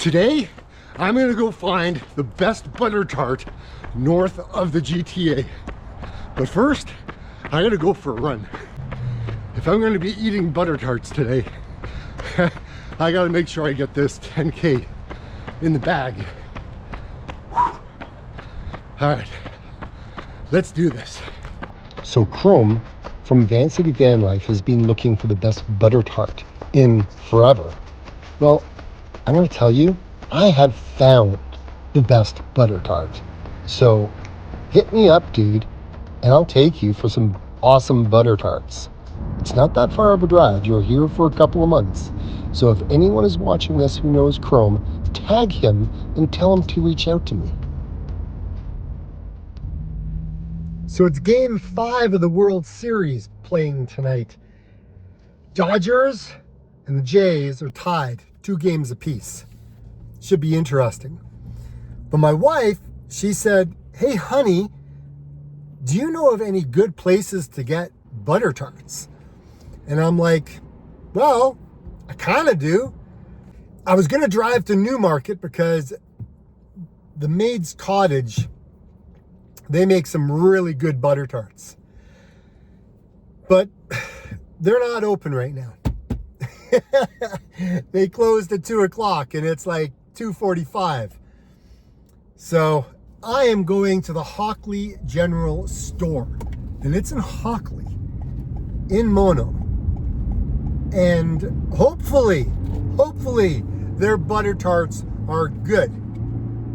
Today, I'm gonna go find the best butter tart north of the GTA. But first, I gotta go for a run. If I'm gonna be eating butter tarts today, I gotta make sure I get this 10K in the bag. All right, let's do this. So Chrome from VANCITY VanLife has been looking for the best butter tart in forever. Well, I'm gonna tell you, I have found the best butter tart. So hit me up, dude, and I'll take you for some awesome butter tarts. It's not that far of a drive. You're here for a couple of months. So if anyone is watching this who knows Chrome, tag him and tell him to reach out to me. So it's game 5 of the World Series playing tonight. Dodgers and the Jays are tied 2 games apiece. Should be interesting. But my wife, she said, "Hey honey, do you know of any good places to get butter tarts?" And I'm like, well, I kind of do. I was going to drive to Newmarket because the Maid's Cottage, they make some really good butter tarts. But they're not open right now. They closed at 2 o'clock and it's like 2:45. So I am going to the Hockley General Store, and it's in Hockley, in Mono. And hopefully their butter tarts are good,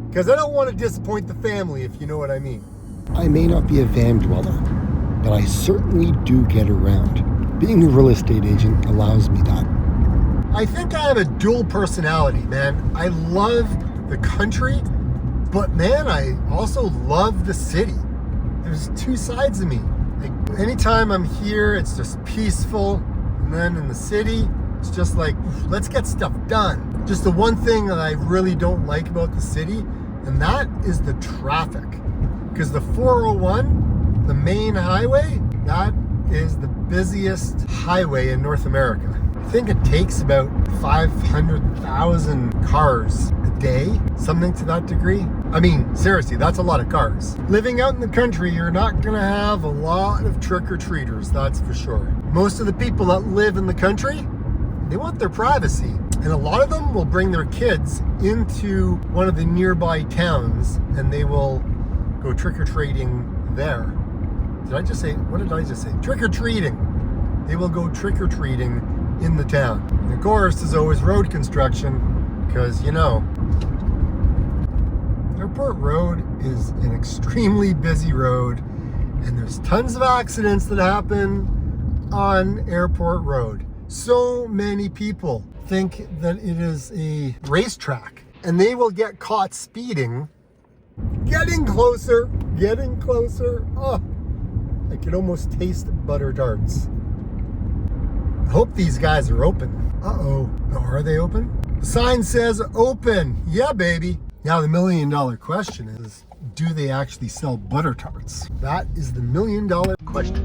because I don't want to disappoint the family, if you know what I mean. I may not be a van dweller, but I certainly do get around. Being a real estate agent allows me that. I think I have a dual personality, man. I love the country, but man, I also love the city. There's 2 sides of me. Like, anytime I'm here, it's just peaceful. And then in the city, it's just like, let's get stuff done. Just the one thing that I really don't like about the city, and that is the traffic. Because the 401, the main highway, that is the busiest highway in North America. I think it takes about 500,000 cars a day, something to that degree. I mean, seriously, that's a lot of cars. Living out in the country, you're not gonna have a lot of trick-or-treaters, that's for sure. Most of the people that live in the country, they want their privacy. And a lot of them will bring their kids into one of the nearby towns and they will go trick-or-treating there. What did I just say? Trick-or-treating. They will go trick-or-treating in the town. And of course, there's always road construction, because, you know, Airport Road is an extremely busy road, and there's tons of accidents that happen on Airport Road. So many people think that it is a racetrack, and they will get caught speeding. Getting closer. Oh, I could almost taste butter tarts. I hope these guys are open. Uh-oh. Oh, are they open? The sign says open. Yeah, baby. Now the $1 million question is, do they actually sell butter tarts? That is the $1 million question.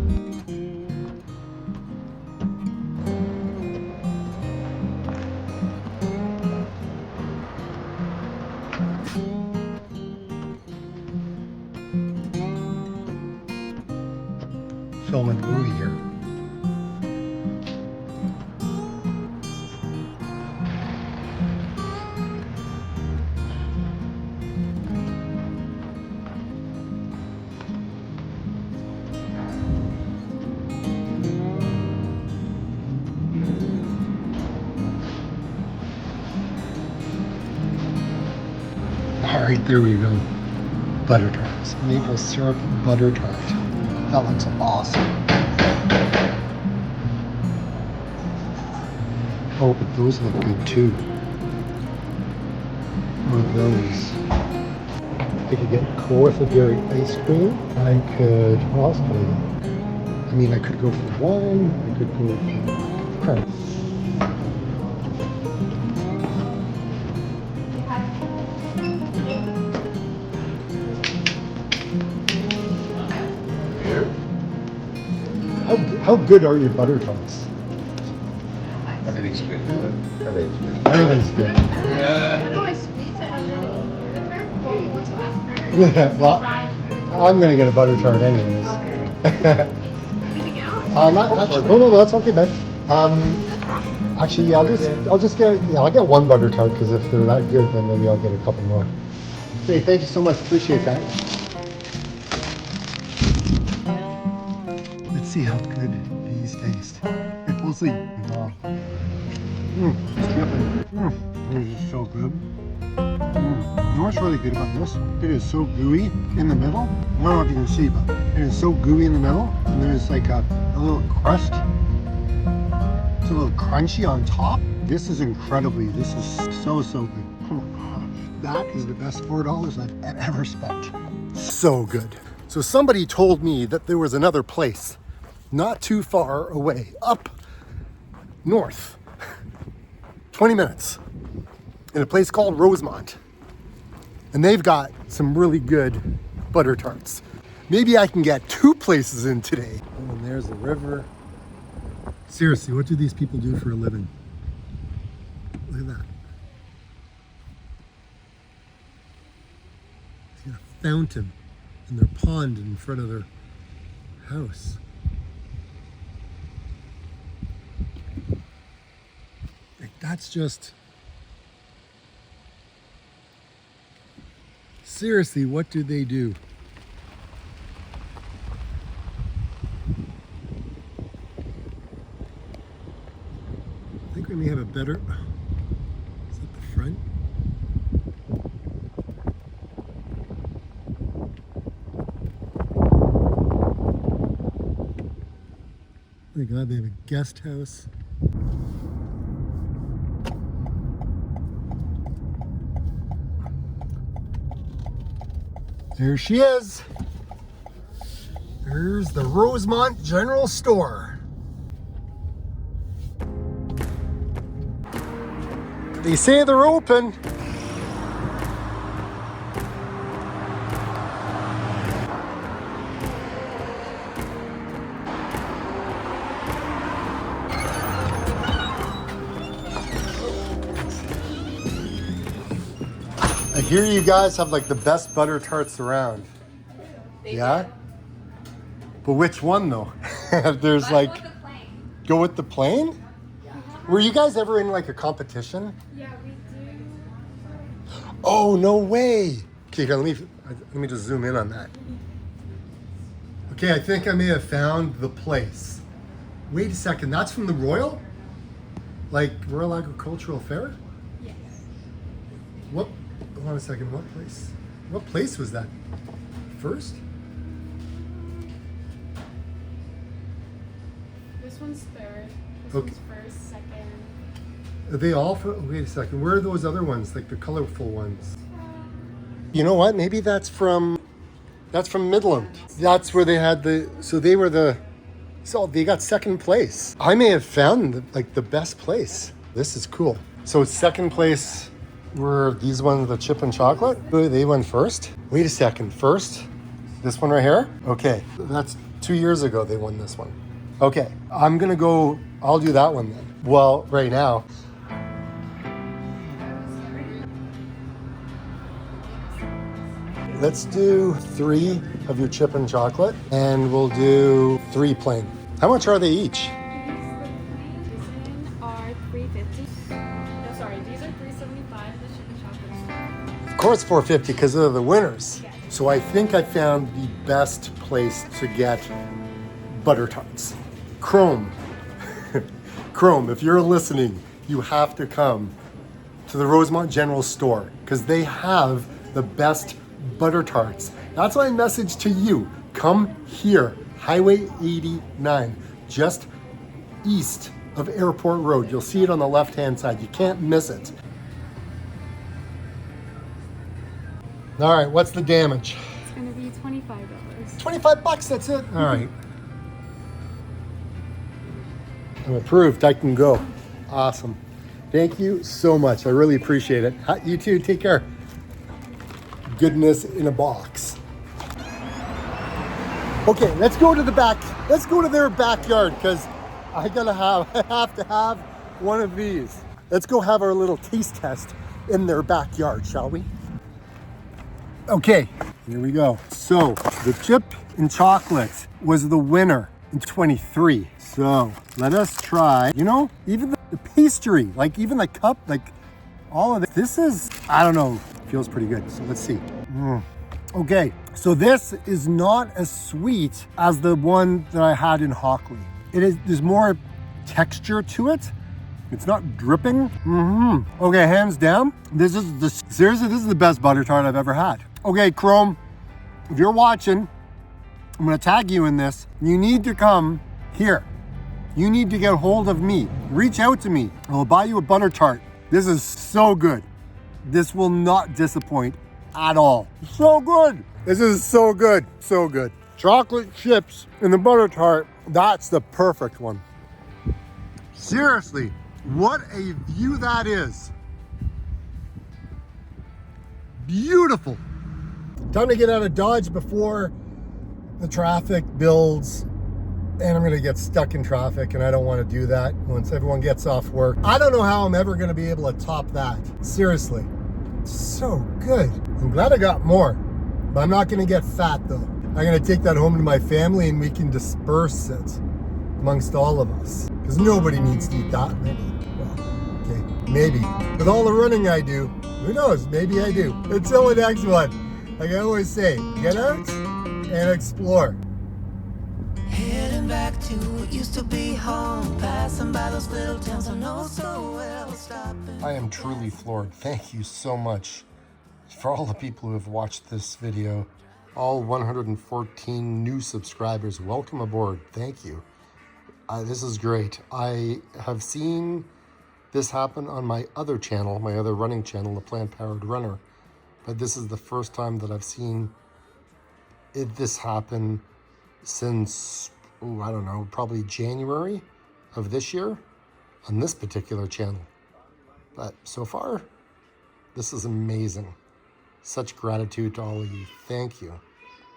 Filming a movie here. All right, there we go. Butter tarts. Maple syrup butter tart. That looks awesome. Oh, but those look good too. What are those? I could get Kawartha Berry ice cream. I could, what else could I get? I mean, I could go for wine. I could go for crap. How good are your butter tarts? Everything's good. Everything's good. Well, I'm gonna get a butter tart anyways. No, that's okay, Ben. Actually, yeah, I'll just get, yeah, I'll get one butter tart because if they're that good, then maybe I'll get a couple more. Okay, thank you so much. Appreciate that. Let's see how good these taste. We'll see. Wow. This is so good. You know what's really good about this? It is so gooey in the middle. I don't know if you can see, but it is so gooey in the middle, and there's like a little crust. It's a little crunchy on top. This is this is so good. That is the best $4 I've ever spent. So good. So somebody told me that there was another place not too far away, up north, 20 minutes, in a place called Rosemont. And they've got some really good butter tarts. Maybe I can get 2 places in today. Oh, and there's the river. Seriously, what do these people do for a living? Look at that. There's a fountain in their pond in front of their house. Like, that's just... Seriously, what do they do? I think we may have a better... Is that the front? Oh my God, they have a guest house. There she is. There's the Rosemont General Store. They say they're open. I hear you guys have like the best butter tarts around. Yeah? But which one though? There's like, go with the plain? Were you guys ever in like a competition? Yeah, we do. Oh, no way. Okay, here, let me just zoom in on that. Okay, I think I may have found the place. Wait a second, that's from the Royal? Like Royal Agricultural Fair? Yes. What? Hold on a second, what place? What place was that? First? This one's third. This Okay. one's first, second. Are they all for, wait a second, where are those other ones, like the colorful ones? You know what, maybe that's from Midland. That's where they had so they got second place. I may have found like the best place. This is cool. So second place were these ones, the chip and chocolate. They went first. Wait a second, first? This one right here? Okay, that's 2 years ago they won this one. Okay, I'll do that one then. Well, right now. Let's do 3 of your chip and chocolate, and we'll do 3 plain. How much are they each? These are $3.50. No, sorry, these are $3.75. The chip and chocolate. Of course $4.50 because they're the winners. Yes. So I think I found the best place to get butter tarts. Chrome. Chrome, if you're listening, you have to come to the Rosemont General Store because they have the best butter tarts. That's my message to you. Come here, Highway 89, just east of Airport Road. You'll see it on the left-hand side. You can't miss it. All right, what's the damage? It's gonna be $25. 25 bucks, that's it. All right. I'm approved, I can go. Awesome. Thank you so much, I really appreciate it. You too, take care. Goodness in a box. Okay, let's go to the back. Let's go to their backyard because I have to have one of these. Let's go have our little taste test in their backyard, shall we? Okay, Here we go. So the chip and chocolate was the winner in 23. So let us try, you know, even the pastry, like even the cup, like all of it. This is, I don't know, feels pretty good. So let's see. Okay, so this is not as sweet as the one that I had in Hockley. There's more texture to it. It's not dripping. Okay, hands down, seriously, this is the best butter tart I've ever had. Okay, Chrome, if you're watching, I'm gonna tag you in this. You need to come here. You need to get hold of me. Reach out to me. I'll buy you a butter tart. This is so good. This will not disappoint at all. So good. This is so good, so good. Chocolate chips and the butter tart, that's the perfect one. Seriously, what a view that is. Beautiful. Time to get out of Dodge before the traffic builds and I'm gonna get stuck in traffic, and I don't wanna do that once everyone gets off work. I don't know how I'm ever gonna be able to top that. Seriously, it's so good. I'm glad I got more, but I'm not gonna get fat though. I'm gonna take that home to my family and we can disperse it amongst all of us, because nobody needs to eat that many. Well, okay, maybe. With all the running I do, who knows, maybe I do. Until the next one, like I always say, get out and explore. Heading back to what used to be home, passing by those little towns I know so well, stopping. I am truly floored. Thank you so much for all the people who have watched this video. All 114 new subscribers, welcome aboard. Thank you. This is great. I have seen this happen on my other channel, my other running channel, the Plant Powered Runner, but this is the first time that I've seen this happen since, I don't know, probably January of this year on this particular channel. But so far, this is amazing. Such gratitude to all of you. Thank you.